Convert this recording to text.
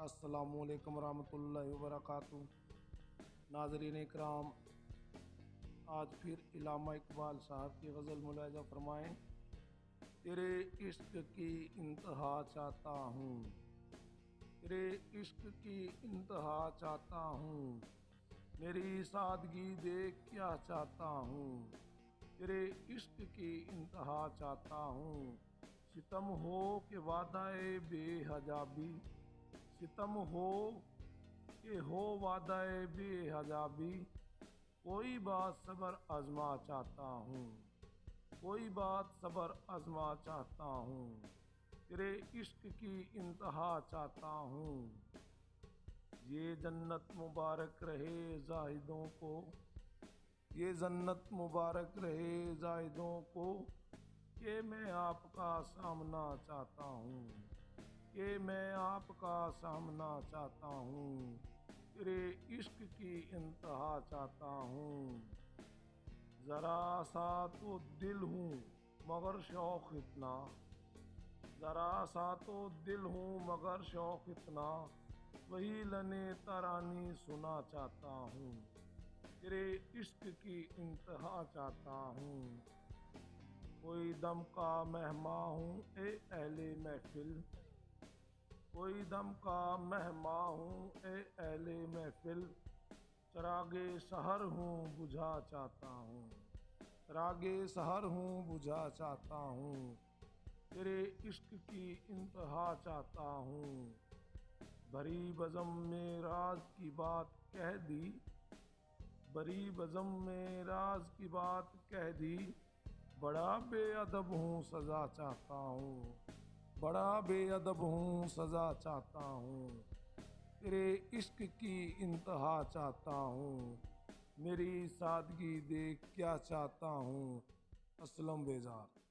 अस्सलामुअलैकुम रहमतुल्लाहि व बरकातुहू। नाज़रीन इकराम, आज फिर इल्लामा इकबाल साहब की गज़ल मुलाहिज़ा फरमाएँ। तेरे इश्क की इंतहा चाहता हूँ, तेरे इश्क की इंतहा चाहता हूँ, मेरी सादगी देख क्या चाहता हूँ, तेरे इश्क की इंतहा चाहता हूँ। सितम हो के वादाए बेहजाबी, सितम हो के हो वादाए बेहजाबी, कोई बात सबर आजमा चाहता हूँ, कोई बात सबर आजमा चाहता हूँ, तेरे इश्क की इंतहा चाहता हूँ। ये जन्नत मुबारक रहे जाहिदों को, ये जन्नत मुबारक रहे जाहिदों को, कि मैं आपका सामना चाहता हूँ, कि मैं आपका सामना चाहता हूँ, तेरे इश्क की इंतहा चाहता हूँ। ज़रा सा तो दिल हूँ मगर शौक़ इतना, ज़रा सा तो दिल हूँ मगर शौक़ इतना, वही लने तरानी सुना चाहता हूँ, तेरे इश्क की इंतहा चाहता हूँ। कोई दम का मेहमा हूँ ए अहले महफिल, कोई दम का मेहमा हूँ ए अहले महफिल, चरागे सहर हूँ बुझा चाहता हूँ, चरागे सहर हूँ बुझा चाहता हूँ, तेरे इश्क की इंतहा चाहता हूँ। भरी बज़म में राज की बात कह दी, भरी बज़म में राज की बात कह दी, बड़ा बेअदब हूँ सज़ा चाहता हूँ, बड़ा बेअदब हूँ सज़ा चाहता हूँ, तेरे इश्क की इंतहा चाहता हूँ, मेरी सादगी देख क्या चाहता हूँ। असलम बेजार।